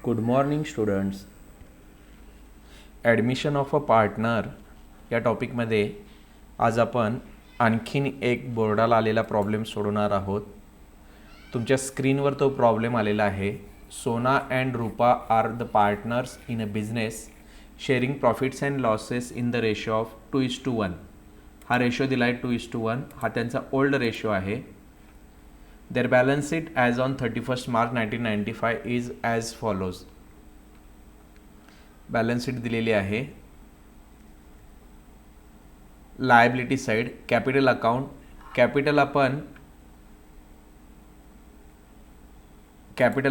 Good morning students. Admission of a partner या टॉपिकमध्ये आज आपण आणखीन एक बोर्डाला आलेला प्रॉब्लेम सोडवणार आहोत. तुमच्या स्क्रीनवर तो प्रॉब्लेम आलेला आहे. Sona and Rupa are the partners in a business sharing profits and losses in the ratio of 2:1. हा रेशो दिला आहे 2:1. हा त्यांचा ओल्ड रेशो आहे. Their balance sheet as on 31st March 1995 is as follows. Balance sheet दिलेली आहे. Liability side capital account. Capital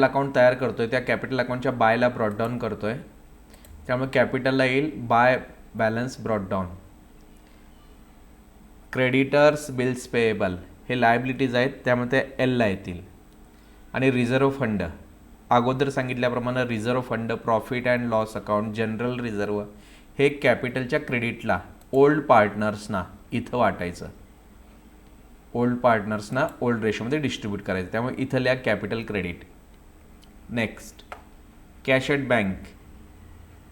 account तयार करतोय. त्या कॅपिटल अकाउंटच्या बायला ब्रॉट डाऊन करतोय. त्यामुळे कॅपिटलला येईल by balance brought down. Creditors bills payable हे लायबिलिटीज आहेत, त्यामुळे ते एलला येतील. आणि रिझर्व्ह फंड अगोदर सांगितल्याप्रमाणे reserve fund, profit and loss account, general reserve हे कॅपिटलच्या क्रेडिटला ओल्ड पार्टनर्सना इथं वाटायचं. ओल्ड पार्टनर्सना ओल्ड रेशोमध्ये डिस्ट्रीब्यूट करायचं. त्यामुळे इथं लिहा capital credit. Next cash at bank.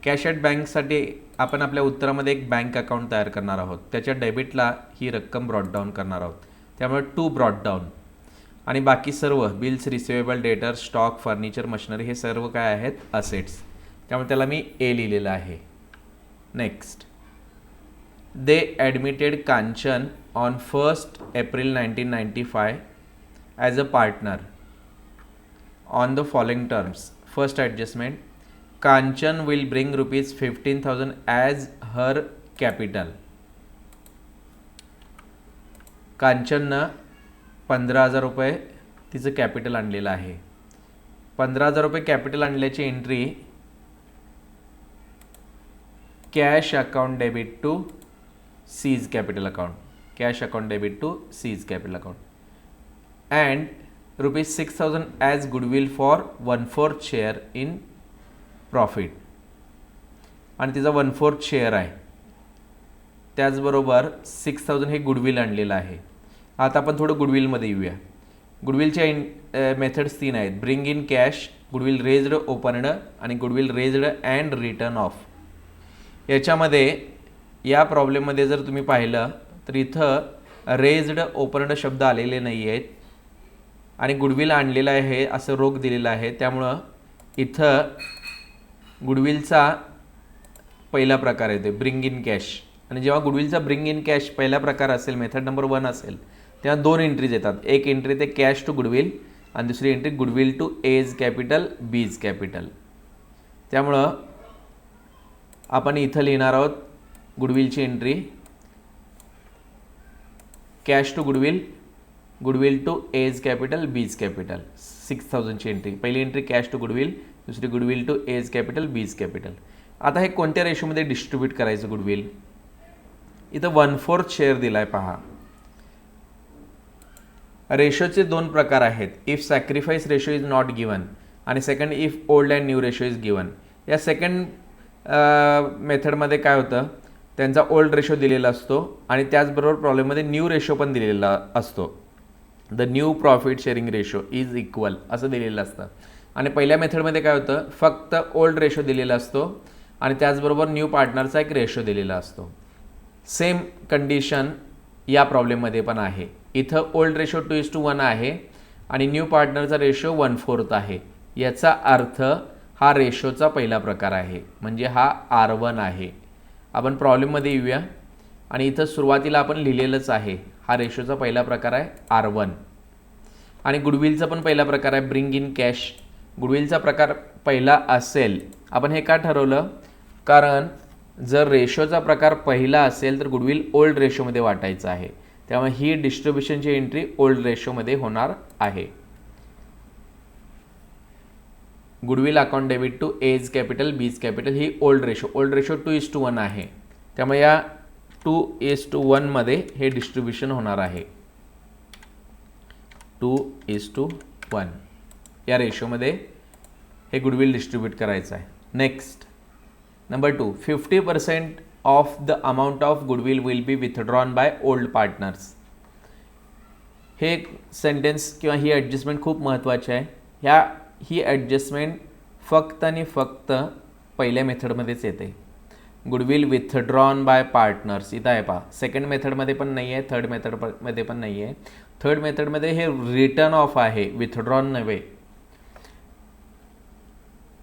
Cash at बँकसाठी आपण आपल्या उत्तरामध्ये एक बँक अकाउंट तयार करणार आहोत. त्याच्या डेबिटला ही रक्कम ब्रॉट डाऊन करणार आहोत. त्यामुळे 2 ब्रॉट डाऊन. आणि बाकी सर्व बिल्स, रिसिवेबल, डेटर, स्टॉक, फर्निचर, मशिनरी हे सर्व काय आहेत? असेट्स. त्यामुळे त्याला मी ए लिहिलेलं आहे. Next they admitted Kanchan on 1st April 1995 as a partner on the following terms. First adjustment, Kanchan will bring ₹15,000 as her capital. कांचननं 15,000 रुपये तिचं कॅपिटल आणलेलं आहे. 15,000 रुपये कॅपिटल आणल्याची entry cash account debit to C's capital account. Cash account debit to C's capital account. And ₹6,000 as goodwill for 1/4 share in profit. आणि तिचा 1/4 share आहे. त्याचबरोबर 6,000 हे गुडविल आणलेलं आहे. आता आपण थोडं गुडविलमध्ये येऊया. गुडविलच्या मेथड्स 3 आहेत. Bring in cash, goodwill raised opened आणि goodwill raised and written off. याच्यामध्ये या प्रॉब्लेममध्ये जर तुम्ही पाहिलं तर इथं रेज्ड ओपनड शब्द आलेले नाही आहेत आणि गुडविल आणलेलं आहे असं रोख दिलेलं आहे. त्यामुळं इथं गुडविलचा पहिला प्रकार येतो ब्रिंग इन कॅश. आणि जेव्हा गुडविलचा ब्रिंग इन कॅश पहिला प्रकार असेल, मेथड नंबर 1 असेल, तेव्हा 2 एंट्रीज येतात. एक एंट्री ते कॅश टू गुडविल आणि दुसरी entry goodwill to A's capital, B's capital. त्यामुळं आपण इथं लिहिणार आहोत गुडविलची entry cash to goodwill, goodwill to A's capital, B's capital. 6,000ची एंट्री. पहिली एंट्री कॅश टू गुडविल, दुसरी goodwill to A's capital, B's capital. आता हे कोणत्या रेशोमध्ये डिस्ट्रीब्यूट करायचं गुडविल? इथं 1/4 शेअर दिला आहे पहा. रेशोचे 2 प्रकार आहेत. If sacrifice ratio is not given आणि second if old and new ratio is given. या सेकंड मेथडमध्ये काय होतं, त्यांचा ओल्ड रेशो दिलेला असतो आणि त्याचबरोबर प्रॉब्लेममध्ये न्यू रेशो पण दिलेला असतो. The new profit sharing ratio is equal असं दिलेलं असतं. आणि पहिल्या मेथडमध्ये काय होतं, फक्त ओल्ड रेशो दिलेला असतो आणि त्याचबरोबर न्यू पार्टनरचा एक रेशो दिलेला असतो. सेम कंडिशन या प्रॉब्लेममध्ये पण आहे. इथं ओल्ड रेशो 2:1 आहे आणि न्यू पार्टनरचा रेशो 1/4 आहे. याचा अर्थ हा रेशोचा पहिला प्रकार आहे, म्हणजे हा R1 आहे. आपण प्रॉब्लेममध्ये येऊया आणि इथं सुरुवातीला आपण लिहिलेलंच आहे हा रेशोचा पहिला प्रकार आहे R1. आणि गुडविलचा पण पहिला प्रकार आहे ब्रिंग इन कॅश. गुडविलचा प्रकार पहिला असेल. आपण हे का ठरवलं? कारण जर रेशोचा प्रकार पहिला असेल तर गुडविल ओल्ड रेशोमध्ये वाटायचं आहे. त्यामुळे ही डिस्ट्रीब्युशनची एंट्री ओल्ड रेशोमध्ये होणार आहे. Goodwill account debit to A's capital, B's capital ही ओल्ड रेशो. ओल्ड रेशो 2:1 आहे. त्यामुळे या 2:1 मध्ये हे डिस्ट्रीब्युशन होणार आहे. 2:1 या रेशोमध्ये हे गुडविल डिस्ट्रीब्यूट करायचं आहे. Next number 2, 50% of the amount of goodwill will be withdrawn by old partners. हे सेंटेन्स किंवा ही ॲडजस्टमेंट खूप महत्त्वाची आहे. ही ॲडजस्टमेंट फक्त आणि फक्त पहिल्या मेथडमध्येच येते. गुडविल विथड्रॉन बाय पार्टनर्स इथं आहे पहा. सेकंड मेथडमध्ये पण नाही आहे, थर्ड मेथडमध्ये पण नाही आहे. थर्ड मेथडमध्ये हे रिटर्न ऑफ आहे, विथड्रॉन नव्हे.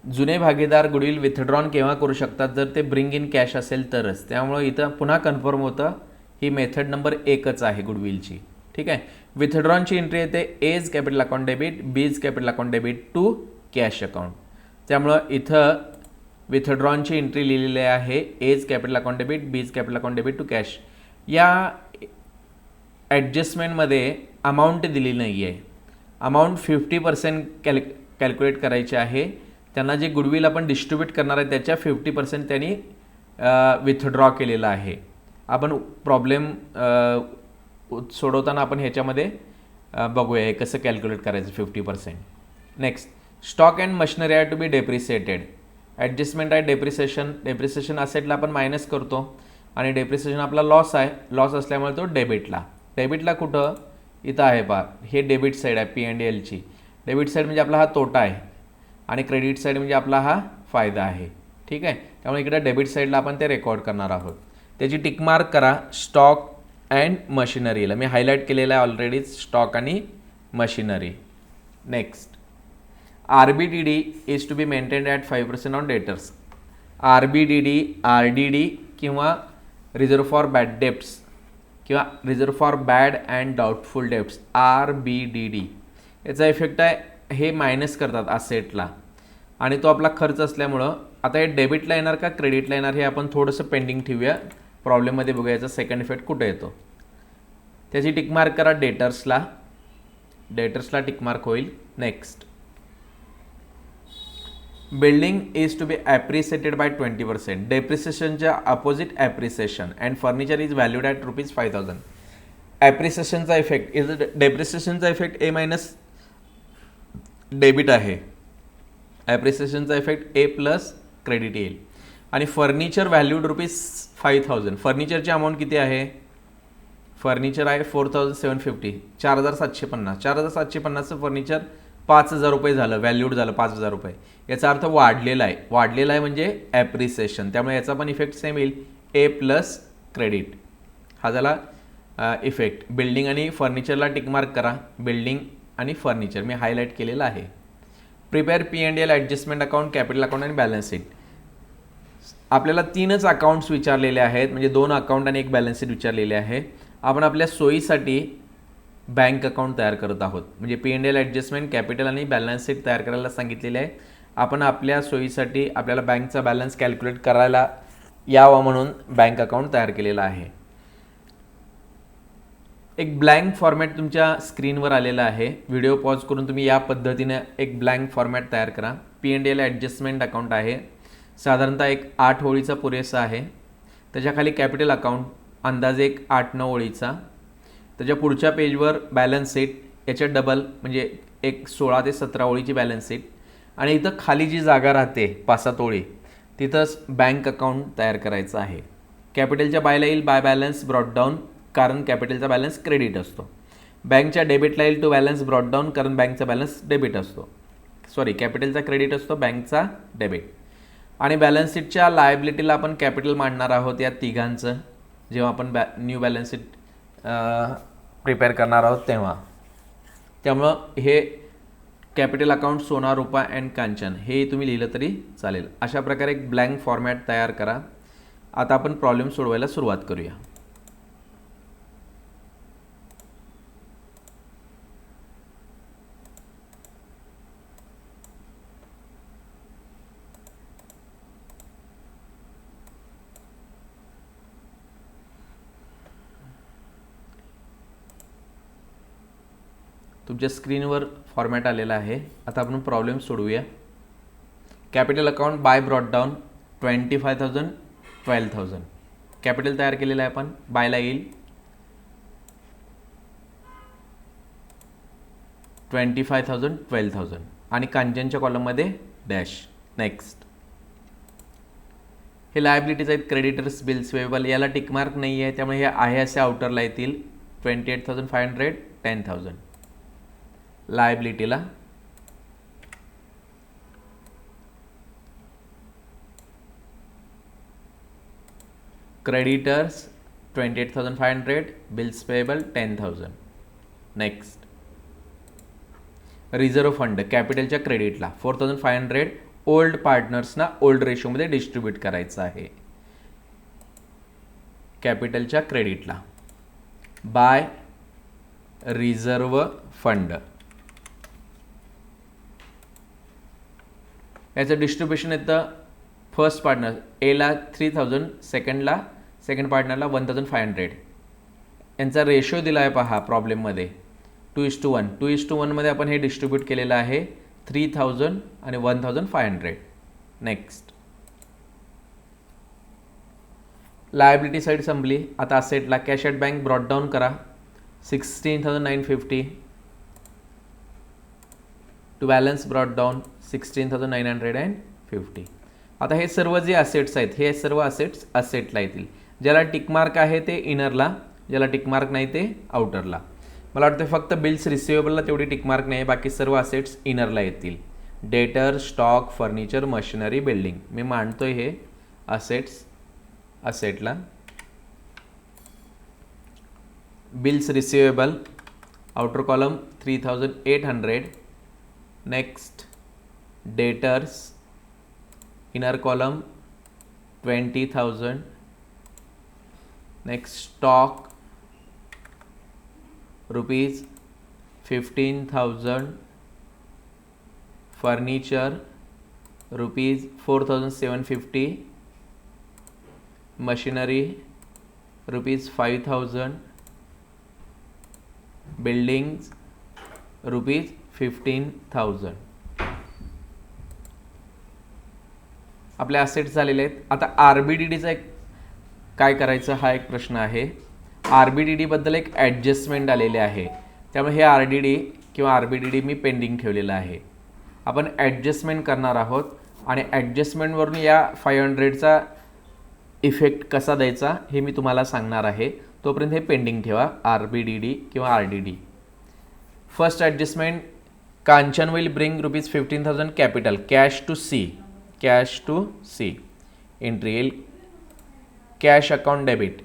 जुने भागीदार गुडविल विथड्रॉन केव्हा करू शकतात, जर ते ब्रिंग इन कॅश असेल तरच. त्यामुळे इथं पुन्हा कन्फर्म होतं ही मेथड नंबर 1च आहे गुडविलची. ठीक आहे. विथड्रॉनची एंट्री येते A's capital account debit, B's capital account debit to cash account. त्यामुळं इथं विथड्रॉनची एंट्री लिहिलेली आहे A's capital account debit, B's capital account debit to cash. या ॲडजस्टमेंटमध्ये अमाऊंट दिली नाही आहे. अमाऊंट 50% कॅल्क्युलेट करायची आहे. त्यांना जे गुडविल आपण डिस्ट्रीब्यूट करणार आहे त्याच्या 50% त्यांनी विथड्रॉ केलेला आहे. आपण प्रॉब्लेम सोडवताना आपण ह्याच्यामध्ये बघूया हे कसं कॅल्क्युलेट करायचं 50%. Next, stock and machinery are to be depreciated. Adjustment आहे डेप्रिसिएशन. डेप्रिसिएशन असेटला आपण मायनस करतो आणि डेप्रिसिएशन आपला लॉस आहे. लॉस असल्यामुळे तो डेबिटला. डेबिटला कुठं, इथं आहे पहा. हे डेबिट साईड आहे P&Lची. डेबिट साईड म्हणजे आपला हा तोटा आहे आणि क्रेडिट साईड म्हणजे आपला हा फायदा आहे. ठीक आहे. त्यामुळे इकडे डेबिट साईडला आपण ते रेकॉर्ड करणार आहोत. त्याची टिक मार्क करा स्टॉक अँड मशिनरीला. मी हायलाईट केलेलं आहे ऑलरेडी स्टॉक आणि machinery. Next, RBDD is to be maintained at 5% on debtors. RBDD, RDD किंवा रिझर्व फॉर बॅड डेप्ट्स किंवा reserve for bad and doubtful debts, RBDD. याचा इफेक्ट आहे हे मायनस करतात असेटला आणि तो आपला खर्च असल्यामुळं आता हे डेबिटला येणार का क्रेडिटला येणार हे आपण थोडंसं पेंडिंग ठेवूया. प्रॉब्लेममध्ये बघूया याचा सेकंड इफेक्ट कुठे येतो. त्याची टिकमार्क करा डेटर्सला. डेटर्सला टिकमार्क होईल. Next, building is to be appreciated by 20%. डेप्रिसिएशनच्या opposite appreciation and furniture is valued at ₹5,000. ॲप्रिसिएशनचा इफेक्ट इज डेप्रिसिएशनचा इफेक्ट ए मायनस डेबिट आहे. ॲप्रिसिएशनचा इफेक्ट ए प्लस क्रेडिट येईल. आणि फर्निचर व्हॅल्यूड ₹5,000. फर्निचरची अमाऊंट किती आहे, फर्निचर आहे 4,750, 4,750. 4,750चं फर्निचर ₹5,000 झालं, व्हॅल्यूड झालं ₹5,000. याचा अर्थ वाढलेला आहे. वाढलेला आहे म्हणजे ॲप्रिसिएशन. त्यामुळे याचा पण इफेक्ट सेम येईल, ए प्लस क्रेडिट. हा झाला इफेक्ट. बिल्डिंग आणि फर्निचरला टिकमार्क करा. बिल्डिंग आणि फर्निचर मी हायलाईट केलेलं आहे. Prepare P&L adjustment account, capital account आणि बॅलन्स शीट. आपल्याला 3च अकाउंट्स विचारलेले आहेत, म्हणजे 2 अकाउंट आणि 1 बॅलन्स शीट विचारलेले आहे. आपण आपल्या सोयीसाठी बँक अकाउंट तयार करत आहोत. म्हणजे P&L ॲडजस्टमेंट, कॅपिटल आणि बॅलन्स शीट तयार करायला सांगितलेले आहे. आपण आपल्या सोयीसाठी आपल्याला बँकचा बॅलन्स कॅल्क्युलेट करायला यावं म्हणून बँक अकाउंट तयार केलेला आहे. एक ब्लँक फॉर्मॅट तुमच्या स्क्रीनवर आलेला आहे. व्हिडिओ पॉज करून तुम्ही या पद्धतीने एक ब्लँक फॉर्मॅट तयार करा. P&L ॲडजस्टमेंट अकाउंट आहे, साधारणतः एक 8 ओळीचा पुरेसा आहे. त्याच्याखाली कॅपिटल अकाउंट अंदाजे एक 8-9 ओळीचा. त्याच्या पुढच्या पेजवर बॅलन्स शीट, याच्या डबल म्हणजे एक 16 ते 17 ओळीची बॅलन्स शीट. आणि इथं खाली जी जागा राहते 5-7 ओळी तिथंच बँक अकाउंट तयार करायचं आहे. कॅपिटलच्या बायला येईल बाय बॅलन्स ब्रॉट डाऊन, कारण कॅपिटलचा बॅलन्स क्रेडिट असतो. बँकच्या डेबिटला येईल टू बॅलन्स ब्रॉट डाऊन, कारण बँकचा बॅलन्स डेबिट असतो. कॅपिटलचा क्रेडिट असतो, बँकचा डेबिट. आणि बॅलन्स शीटच्या लायबिलिटीला आपण कॅपिटल मांडणार आहोत या तिघांचं, जेव्हा आपण न्यू बॅलन्स शीट प्रिपेअर करणार आहोत तेव्हा. त्यामुळं हे कॅपिटल अकाउंट सोना, रुपा अँड कांचन हे तुम्ही लिहिलं तरी चालेल. अशा प्रकारे एक ब्लँक फॉर्मॅट तयार करा. आता आपण प्रॉब्लेम सोडवायला सुरुवात करूया. तुमच्या स्क्रीनवर फॉर्मॅट आलेला आहे. आता आपण प्रॉब्लेम सोडवूया. Capital account by brought down 25,000, 12,000. Capital तयार केलेलं आहे आपण. बायला येईल 25,000, 12,000 आणि कांचनच्या कॉलममध्ये डॅश. नेक्स्ट, हे लायबिलिटीज आहेत, क्रेडिटर्स, बिल्स, वेबल. याला टिकमार्क नाही आहे, त्यामुळे हे आहे असे आउटरला येतील. 28,500, 10,000 लायबिलिटीला. Creditors 28,500, bills payable 10,000. Next reserve fund कॅपिटलच्या क्रेडिटला 4,500 ओल्ड पार्टनर्सना ओल्ड रेशोमध्ये डिस्ट्रीब्यूट करायचं आहे कॅपिटलच्या क्रेडिटला बाय रिझर्व्ह फंड. याचं डिस्ट्रीब्युशन येतं फर्स्ट पार्टनर एला 3,000, सेकंड पार्टनरला 1,500. यांचा रेशो दिला आहे पहा प्रॉब्लेममध्ये 2:1. 2:1 मध्ये आपण हे डिस्ट्रीब्यूट केलेलं आहे 3,000 आणि 1,500. नेक्स्ट लायबिलिटी साईड संपली. आता असेटला cash at bank brought down करा 16,950 टू बॅलन्स ब्रॉट डाऊन 16,950. आता हे सर्व जे असेट्स आहेत हे सर्व असेट्स असेटला येतील. ज्याला टिकमार्क आहे ते इनरला, ज्याला टिकमार्क नाही ते आउटरला. मला वाटतं फक्त बिल्स रिसिवेबलला तेवढी टिकमार्क नाही, बाकी सर्व असेट्स इनरला येतील. Debtor, stock, furniture, machinery, building. मी मांडतोय हे असेट्स असेटला. Bills receivable outer column 3,800. Next debtors inner column 20,000. Next stock rupees 15,000. Furniture rupees 4,750. Machinery rupees 5,000. Buildings rupees 15,000. आपले असेट्स झालेले आहेत. आता RBDDचा एक काय करायचं हा एक प्रश्न आहे. RBDD बद्दल एक ॲडजस्टमेंट आलेले आहे, त्यामुळे हे RDD किंवा RBDD मी पेंडिंग ठेवलेलं आहे. आपण ॲडजस्टमेंट करणार आहोत आणि ॲडजस्टमेंटवरून या 500चा इफेक्ट कसा द्यायचा हे मी तुम्हाला सांगणार आहे. तोपर्यंत हे पेंडिंग ठेवा RBDD किंवा RDD. First adjustment Kanchan will bring rupees 15,000 capital cash to C. Entry येईल कॅश अकाउंट डेबिट.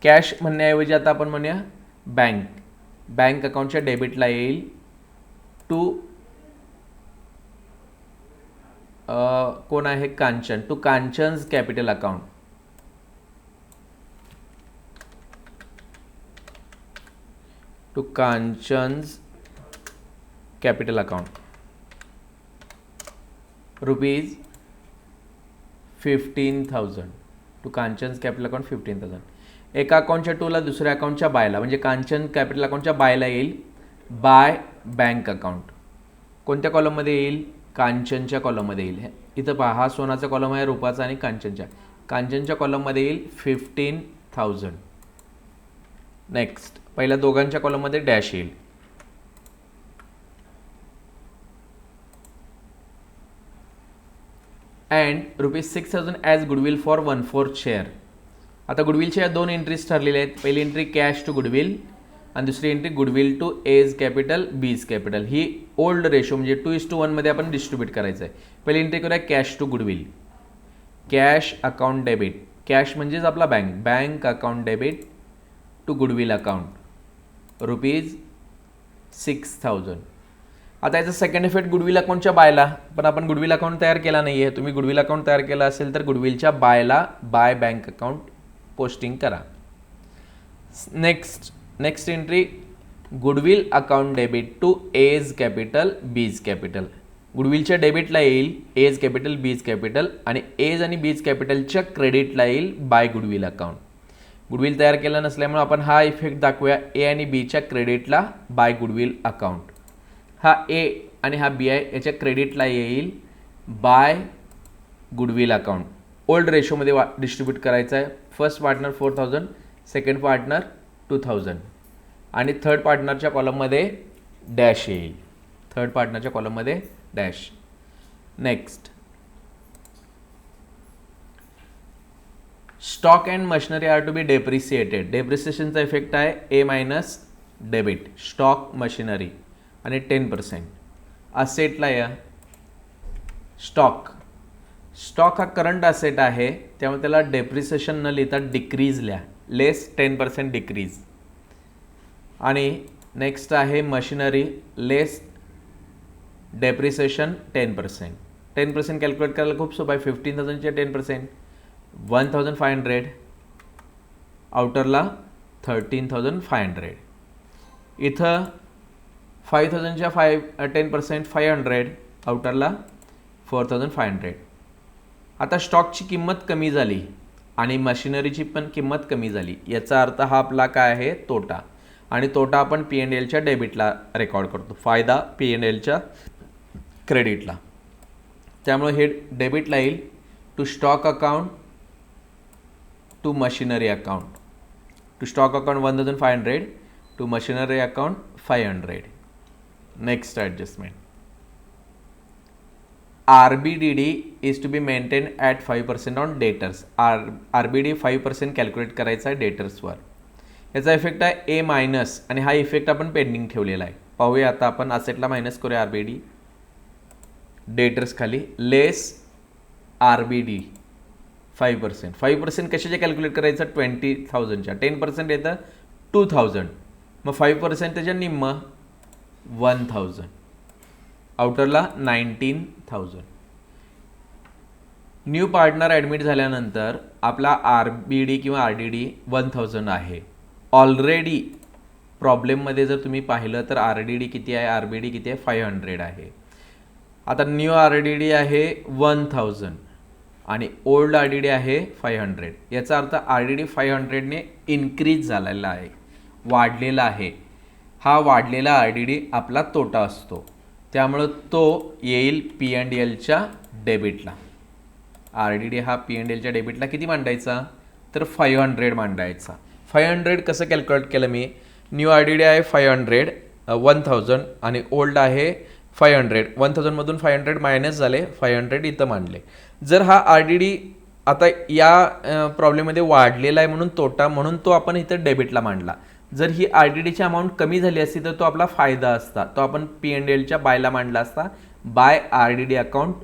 कॅश म्हणण्याऐवजी आता आपण म्हणूया बँक अकाउंटच्या डेबिटला येईल टू कोण आहे Kanchan, to Kanchan's capital account. To Kanchan's capital account rupees 15,000. To Kanchan's capital account 15,000. एका अकाउंटच्या टूला दुसऱ्या अकाउंटच्या बायला म्हणजे कांचन कॅपिटल अकाउंटच्या बायला येईल बाय बँक अकाउंट. कोणत्या कॉलममध्ये येईल? कांचनच्या कॉलममध्ये येईल. इथं पहा हा सोनाचा कॉलम आहे रुपाचा आणि कांचनच्या कॉलममध्ये येईल 15,000. नेक्स्ट पहिल्या दोघांच्या कॉलममध्ये डॅश येईल. And rupees 6,000 as goodwill for 1/4 share. आता गुडविलच्या या दोन एंट्रीज ठरलेल्या आहेत. पहिली एंट्री कॅश टू गुडविल आणि दुसरी entry goodwill to A's capital B's capital. ही ओल्ड रेशो म्हणजे 2:1 मध्ये आपण डिस्ट्रीब्यूट करायचं आहे. पहिली एंट्री करूया cash to goodwill. Cash account debit. Cash म्हणजेच आपला bank account debit to goodwill account rupees 6,000. आता याचा सेकंड इफेक्ट गुडविल अकाउंटच्या बायला, पण आपण गुडविल अकाउंट तयार केला नाही आहे. तुम्ही गुडविल अकाउंट तयार केला असेल तर गुडविलच्या बायला बाय बँक अकाउंट पोस्टिंग करा. Next entry goodwill account debit to A's capital B's capital. गुडविलच्या डेबिटला येईल एज कॅपिटल बीज कॅपिटल आणि एज आणि बीज कॅपिटलच्या क्रेडिटला येईल बाय गुडविल अकाउंट. गुडविल तयार केला नसल्यामुळे आपण हा इफेक्ट दाखवूया ए आणि बीच्या क्रेडिटला बाय गुडविल अकाउंट. हा ए आणि हा बी आहे याच्या क्रेडिटला येईल बाय गुडविल अकाउंट. ओल्ड रेशोमध्ये डिस्ट्रीब्यूट करायचं आहे. फर्स्ट पार्टनर 4,000, सेकंड पार्टनर 2,000 आणि थर्ड पार्टनरच्या कॉलममध्ये डॅश येईल. थर्ड पार्टनरच्या कॉलममध्ये dash. Next stock and machinery are to be depreciated. डेप्रिसिएशनचा इफेक्ट आहे a minus debit stock machinery आणि 10%. असेटला या स्टॉक हा करंट असेट आहे, त्यामुळे त्याला डेप्रिसिएशन न लिहिता डिक्रीज लिहा, लेस 10% डिक्रीज. आणि नेक्स्ट आहे मशिनरी, लेस डेप्रिसिएशन 10%. 10% कॅल्क्युलेट करायला खूप सोपं आहे. 15,000चे 10% 1,500, आउटरला 13,500. इथं 5,000च्या 10% 500, आउटरला 4,500. आता स्टॉकची किंमत कमी झाली आणि मशिनरीची पण किंमत कमी झाली, याचा अर्थ हा आपला काय आहे, तोटा. आणि तोटा आपण P&Lच्या डेबिटला रेकॉर्ड करतो, फायदा P&Lच्या क्रेडिटला. त्यामुळे हे डेबिटला येईल to stock account, to machinery account. To stock account 1,500, to machinery account 500. Next adjustment, RBDD is to be maintained at 5% on debtors. RBD 5% calculate करायचा आहे डेटर्सवर. याचा इफेक्ट आहे A- आणि हा इफेक्ट आपण पेंडिंग ठेवलेला आहे. पाहूया आता आपण असेटला मायनस करूया RBD, डेटर्स खाली लेस RBD 5%. 5% कशाचे कॅल्क्युलेट करायचं, 20,000च्या. 10% येतं 2,000, मग 5% त्याच्या निम्म 1,000, आउटरला 19,000. न्यू पार्टनर ॲडमिट झाल्यानंतर आपला RBD किंवा RDD 1,000 आहे. ऑलरेडी प्रॉब्लेममध्ये जर तुम्ही पाहिलं तर RDD किती आहे, RBD किती आहे, 500 आहे. आता न्यू RDD आहे 1,000 आणि ओल्ड RDD आहे 500. याचा अर्थ RDD 500ने इन्क्रीज झालेला आहे, वाढलेला आहे. हा वाढलेला RDD आपला तोटा असतो, त्यामुळं तो येईल P&Lच्या डेबिटला. RDD हा P&Lच्या डेबिटला किती मांडायचा, तर 500 मांडायचा. 500 कसं कॅल्क्युलेट केलं मी, न्यू RDD आहे 500, 1,000 आणि ओल्ड आहे 500. 1,000मधून 500 मायनस झाले, 500 इथं मांडले. जर हा RDD आता या प्रॉब्लेममध्ये वाढलेला आहे म्हणून तोटा, म्हणून तो आपण इथं डेबिटला मांडला. जर ही RDDची अमाऊंट कमी झाली असती तर तो आपला फायदा असता, तो आपण P&Lच्या बायला मांडला असता. बाय RDD अकाउंट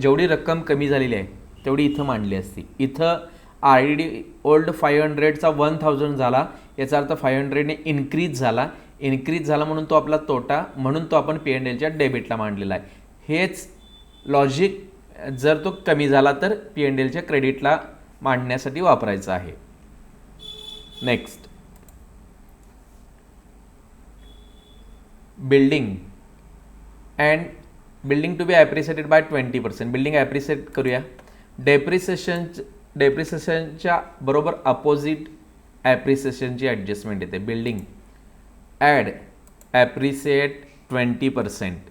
जेवढी रक्कम कमी झालेली आहे तेवढी इथं मांडली असती. इथं RDD ओल्ड 500चा 1,000 झाला, याचा अर्थ 500ने इन्क्रीज झाला म्हणून तो आपला तोटा, म्हणून तो आपण P&Lच्या डेबिटला मांडलेला आहे. हेच लॉजिक जर तो कमी झाला तर P&Lच्या क्रेडिटला मांडण्यासाठी वापरायचं आहे. Next, building and building to be appreciated by 20%. Building appreciate करूया. डेप्रिसिएशनच्या बरोबर अपोजिट ॲप्रिसिएशनची ॲडजस्टमेंट येते. Building add appreciate 20%.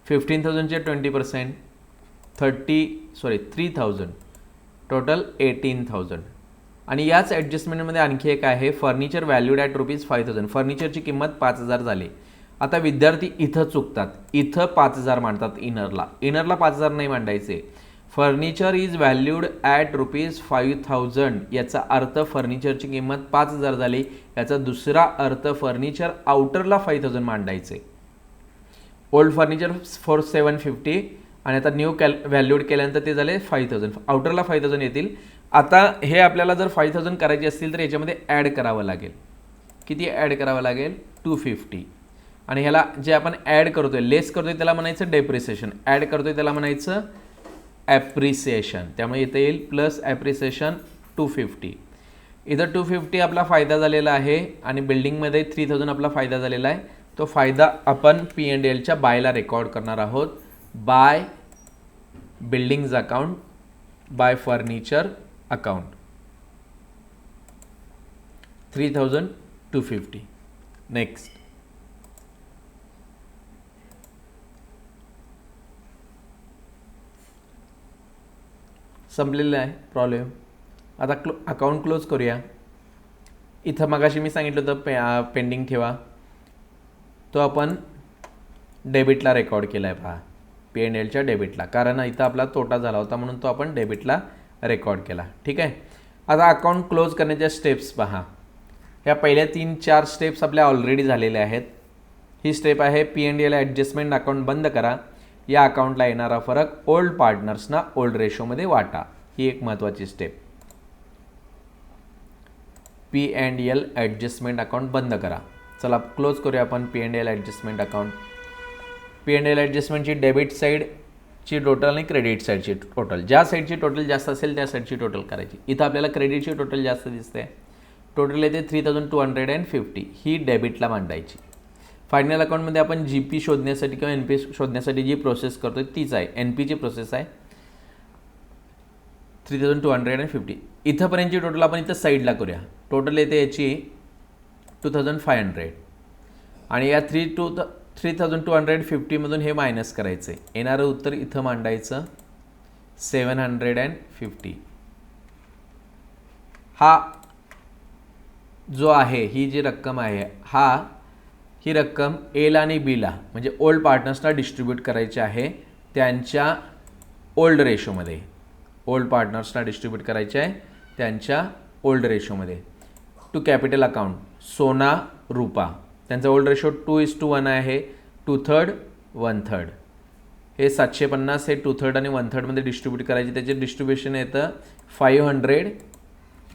15,000चे 20%, 3,000, टोटल 18,000. आणि याच ॲडजस्टमेंटमध्ये आणखी एक आहे, फर्निचर व्हॅल्यूड ॲट ₹5,000. फर्निचरची किंमत 5,000 झाली. आता विद्यार्थी इथं चुकतात, इथं 5,000 मांडतात, इनरला 5,000 नाही मांडायचे. फर्निचर इज व्हॅल्यूड ॲट ₹5,000, याचा अर्थ फर्निचरची किंमत 5,000 झाली. याचा दुसरा अर्थ फर्निचर आउटरला 5,000 मांडायचे. ओल्ड फर्निचर फॉर 750 आणि आता न्यू व्हॅल्यूड केल्यानंतर ते झाले 5,000, आउटरला 5,000 येतील. आता हे आपल्याला जर 5,000 करायचे असतील तर याच्यामध्ये ॲड करावं लागेल. किती ॲड करावं लागेल, 250. आणि ह्याला जे आपण ॲड करतोय, लेस करतोय त्याला म्हणायचं डेप्रिसिएशन, ॲड करतोय त्याला म्हणायचं ॲप्रिसिएशन. त्यामुळे इथे येईल प्लस ॲप्रिसिएशन 250. इथं 250 आपला फायदा झालेला आहे आणि बिल्डिंगमध्ये 3,000 आपला फायदा झालेला आहे. तो फायदा आपण P&Lच्या बायला रेकॉर्ड करणार आहोत. By buildings account, by furniture account, 3,250. Next, संपलेलं आहे प्रॉब्लेम. आता अकाउंट क्लोज करूया. इथं मगाशी मी सांगितलं होतं पेंडिंग ठेवा, तो आपण डेबिटला रेकॉर्ड केला आहे. पहा, P&Lच्या डेबिटला, कारण इथं आपला तोटा झाला होता म्हणून तो आपण डेबिटला रेकॉर्ड केला. ठीक आहे. आता अकाउंट क्लोज करण्याच्या स्टेप्स पहा. ह्या पहिल्या 3-4 स्टेप्स आपल्या ऑलरेडी झालेल्या आहेत. ही स्टेप आहे P&L ॲडजस्टमेंट, अकाउंट बंद करा. या अकाउंटला येणारा फरक ओल्ड पार्टनर्सना ओल्ड रेशोमध्ये वाटा. ही एक महत्त्वाची स्टेप. P&L ॲडजस्टमेंट अकाउंट बंद करा. चला क्लोज करूया आपण P&L ॲडजस्टमेंट अकाउंट. P&L ॲडजस्टमेंटची डेबिट साईडची टोटल आणि क्रेडिट साईडची टोटल. ज्या साईडची टोटल जास्त असेल त्या साईडची टोटल करायची. इथं आपल्याला क्रेडिटची टोटल जास्त दिसते. टोटल येते 3250. ही डेबिटला मांडायची. फायनल अकाउंटमध्ये आपण GP शोधण्यासाठी किंवा NP शोधण्यासाठी जी प्रोसेस करतो तीच आहे. NPची प्रोसेस आहे. 3250. इथंपर्यंतची टोटल आपण इथं साईडला करूया. टोटल येते याची 2500 आणि या 3250मधून हे मायनस करायचं आहे. येणारं उत्तर इथं मांडायचं 750. हा जो आहे, ही जी रक्कम आहे, ही रक्कम एला आणि बीला म्हणजे ओल्ड पार्टनर्सला डिस्ट्रीब्यूट करायची आहे त्यांच्या ओल्ड रेशोमध्ये. ओल्ड पार्टनर्सला डिस्ट्रीब्यूट करायचे आहे त्यांच्या ओल्ड रेशोमध्ये. टू कॅपिटल अकाउंट सोना रुपा, त्यांचा ओल्ड रेशो 2:1 आहे. 2/3 1/3. हे 750 हे 2/3 आणि 1/3 मध्ये डिस्ट्रीब्यूट करायचे. त्याचे डिस्ट्रीब्युशन येतं 500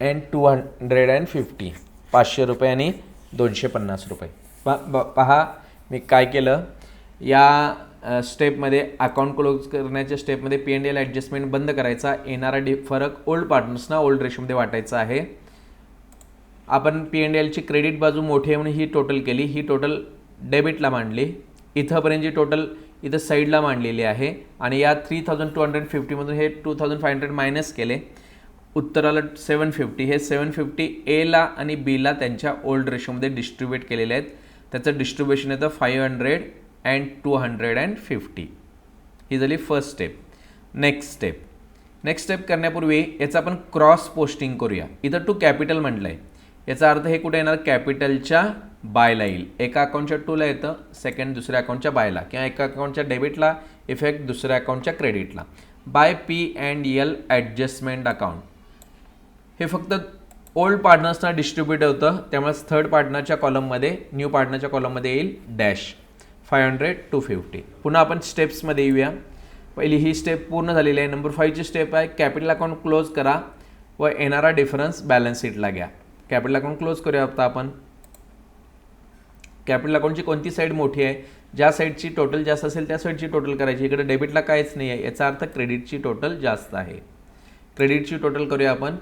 and 250. 500 रुपये आणि 250 रुपये. पहा मी काय केलं या स्टेपमध्ये. अकाउंट क्लोज करण्याच्या स्टेपमध्ये P&L ॲडजस्टमेंट बंद करायचा. येणारा फरक ओल्ड पार्टनर्सना ओल्ड रेशोमध्ये वाटायचा आहे. आपण P&Lची क्रेडिट बाजू मोठी आहे म्हणून ही टोटल केली. ही टोटल डेबिटला मांडली. इथंपर्यंतची टोटल इथं साईडला मांडलेली आहे आणि या 3250मधून हे 2500 मायनस केले. उत्तराला 750. हे 750 एला आणि बीला त्यांच्या ओल्ड रेशोमध्ये डिस्ट्रीब्यूट केलेले आहेत. त्याचं डिस्ट्रीब्युशन येतं 500 and 250. ही झाली फर्स्ट स्टेप. नेक्स्ट स्टेप करण्यापूर्वी याचं आपण क्रॉस पोस्टिंग करूया. इथं टू कॅपिटल म्हटलं आहे. याचा अर्थ हे कुठे येणार? कॅपिटलच्या बायला येईल. एका अकाउंटच्या टूला येतं, सेकंड दुसऱ्या अकाउंटच्या बायला, किंवा एका अकाउंटच्या डेबिटला इफेक्ट दुसऱ्या अकाउंटच्या क्रेडिटला. बाय P&L ॲडजस्टमेंट अकाउंट हे फक्त ओल्ड पार्टनर्सना डिस्ट्रीब्यूट होतं. त्यामुळे थर्ड पार्टनरच्या कॉलममध्ये, न्यू पार्टनरच्या कॉलममध्ये येईल डॅश 500 250. पुन्हा आपण स्टेप्समध्ये येऊया. पहिली ही स्टेप पूर्ण झालेली आहे. नंबर 5ची स्टेप आहे कॅपिटल अकाउंट क्लोज करा व येणारा डिफरन्स बॅलन्स शीटला घ्या. कॅपिटल अकाउंट क्लोज करूया. आता आपण कॅपिटल अकाउंटची कोणती साईड मोठी आहे? ज्या साईडची टोटल जास्त असेल त्या साईडची टोटल करायची. इकडे डेबिटला काहीच नाही आहे, याचा अर्थ क्रेडिटची टोटल जास्त आहे. क्रेडिटची टोटल करूया आपण.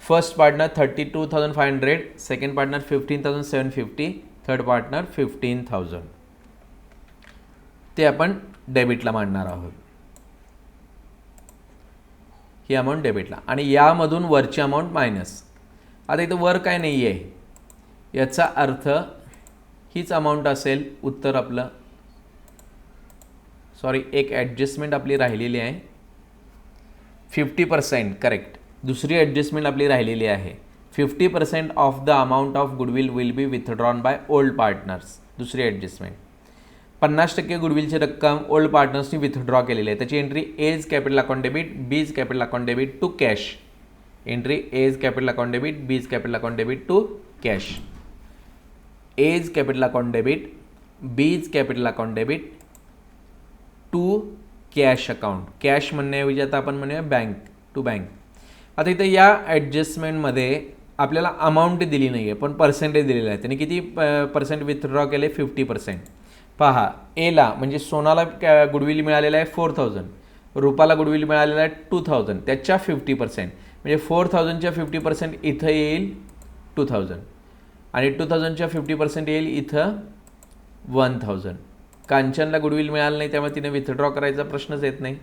First partner 32,500, second partner 15,750, third partner 15,000. ते आपण डेबिटला मांडणार आहोत. ही अमाऊंट डेबिटला आणि यामधून वरची अमाऊंट मायनस. आता इथं वर काय नाही आहे, याचा अर्थ हीच अमाऊंट असेल. उत्तर आपलं एक ॲडजस्टमेंट आपली राहिलेली आहे 50%. करेक्ट. दुसरी ॲडजस्टमेंट आपली राहिलेली आहे 50% of the amount of goodwill will be withdrawn by old partners. दुसरी ॲडजस्टमेंट 50% गुडविलची रक्कम ओल्ड पार्टनर्सनी विथड्रॉ केलेली आहे. त्याची entry A's capital account debit, B's capital account debit to cash. Entry A's capital account debit, B's capital account debit to cash. A's capital account debit, B's capital account debit to cash account. Cash म्हणण्याऐवजी आता आपण म्हणूया bank to bank. आता इथं या ॲडजस्टमेंटमध्ये आपल्याला amount दिली नाही आहे पण पर्सेंटेज दिलेला आहे. त्याने किती पर्सेंट विथड्रॉ केले? 50%. पहा, एला म्हणजे सोनाला गुडविल मिळालेला आहे 4,000, रुपाला गुडविल मिळालेला आहे 2,000, त्याच्या 50% म्हणजे 4,000च्या 50% इथं येईल 2,000 आणि 2,000च्या 50% येईल इथं 1,000. कांचनला गुडविल मिळालं नाही त्यामुळे तिने विथड्रॉ करायचा प्रश्नच येत नाही.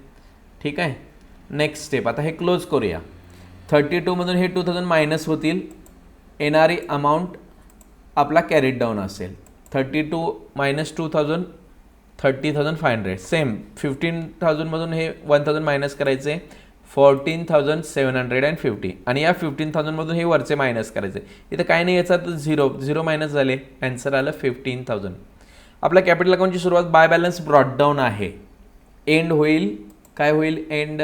ठीक आहे. Next step. आता हे क्लोज करूया. 32मधून हे 2,000 मायनस होतील. येणारी अमाऊंट आपला कॅरीड डाऊन असेल. 32 मायनस 2,000 30,500. सेम 15,000मधून हे 1,000 मायनस करायचे 14,750 आणि या 15,000मधून हे वरचे मायनस करायचे. इथं काय नाही, याचा तर झिरो मायनस झाले. ॲन्सर आलं 15,000. आपल्या कॅपिटल अकाउंटची सुरुवात बाय बॅलन्स ब्रॉट डाऊन आहे. एंड होईल काय होईल? End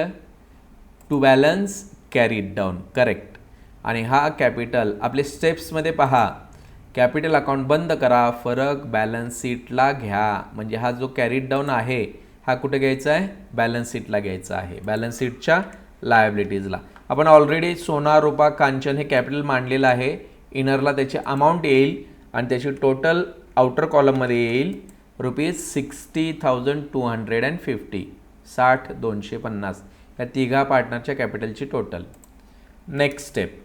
to balance carried down. Correct. आणि हा कॅपिटल आपले स्टेप्समध्ये पहा कॅपिटल अकाउंट बंद करा, फरक बॅलन्स शीटला घ्या. म्हणजे हा जो कॅरीड डाऊन आहे हा कुठे घ्यायचा आहे? बॅलन्स शीटला घ्यायचा आहे, बॅलन्स शीटच्या लायबिलिटीजला. आपण ऑलरेडी सोना, रुपा, कांचन हे कॅपिटल मांडलेलं आहे. इनरला त्याची अमाऊंट येईल आणि त्याची टोटल आउटर कॉलममध्ये येईल ₹60,250. 60,250 या तिघा पार्टनरच्या कॅपिटलची टोटल. नेक्स्ट स्टेप,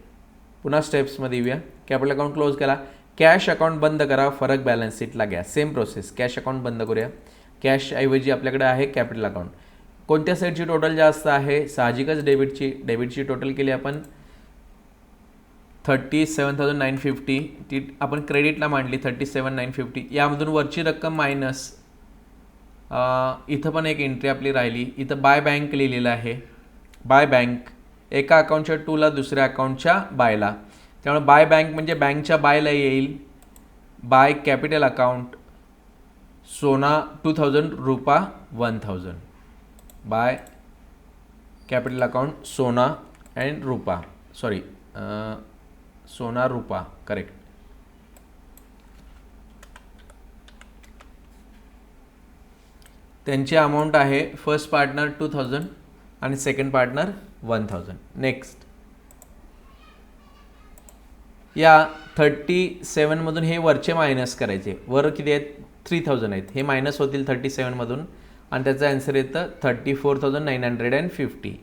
पुन्हा स्टेप्समध्ये येऊया. कॅपिटल अकाउंट क्लोज केला, कॅश अकाउंट बंद करा, फरक बॅलन्स शीटला घ्या. सेम प्रोसेस, कॅश अकाउंट बंद करूया. कॅश ऐवजी आपल्याकडे आहे कॅपिटल अकाउंट. कोणत्या साईडची टोटल जास्त आहे? साहजिकच डेबिटची टोटल केली आपण 37,950, ती आपण क्रेडिटला मांडली 37,950. यामधून वरची रक्कम मायनस, इथं पण एक एंट्री आपली राहिली. इथं बाय बँक लिहिलेलं आहे. बाय बँक एका अकाउंटच्या टूला, दुसऱ्या अकाउंटच्या बायला. त्यामुळे बाय बँक म्हणजे बँकच्या बायला येईल. बाय कॅपिटल अकाउंट सोना 2,000, रुपा 1,000. बाय कॅपिटल अकाउंट सोना अँड रुपा, सॉरी सोना रुपा, करेक्ट. त्यांची अमाऊंट आहे फर्स्ट पार्टनर 2,000 आणि सेकंड पार्टनर 1,000. नेक्स्ट, या 37मधून हे वरचे मायनस करायचे. वर किती आहेत? 3,000 आहेत. हे मायनस होतील 37मधून आणि त्याचं आन्सर येतं 34,950.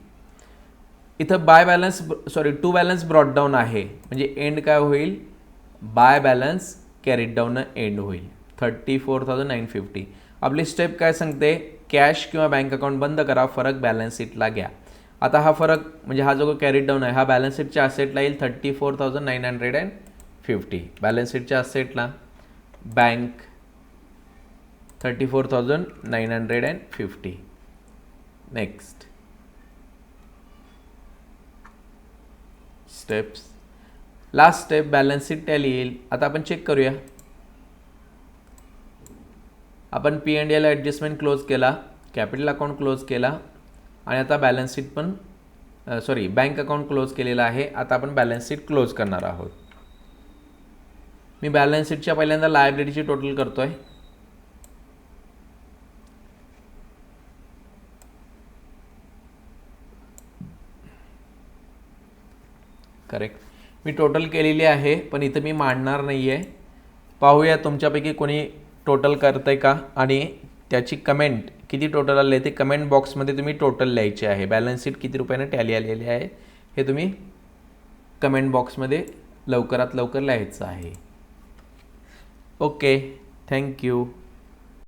इथं by balance, sorry to balance brought down आहे, म्हणजे एंड काय होईल? By balance carried down end होईल 34,950. आपली स्टेप काय सांगते? कॅश किंवा बँक अकाउंट बंद करा, फरक बॅलन्स शीटला घ्या. आता हा फरक म्हणजे हा जो कॅरीड डाऊन आहे हा बॅलन्स शीटच्या असेटला येईल 34,950. बॅलन्स शीटच्या असेटला bank 34,950. Next steps, last step balance sheet tally येईल. आता आपण चेक करूया. आपण P&L ॲडजस्टमेंट क्लोज केला, कॅपिटल अकाउंट क्लोज केला आणि आता बॅलन्स शीट पण बँक अकाउंट क्लोज केलेला आहे. आता आपण बॅलन्स शीट क्लोज करणार आहोत. मी बॅलन्स शीटच्या पहिल्यांदा लायबिलिटीची टोटल करतोय. करेक्ट, मी टोटल केलेली आहे पण इथं मी मांडणार नाही आहे. पाहूया तुमच्यापैकी कोणी टोटल करतं आहे का आणि त्याची कमेंट किती टोटल आले ते कमेंट बॉक्समध्ये तुम्ही टोटल लिहायचे आहे. बॅलन्स शीट किती रुपयाने टॅली आलेली आहे हे तुम्ही कमेंट बॉक्समध्ये लवकरात लवकर लिहायचं आहे. Okay, thank you.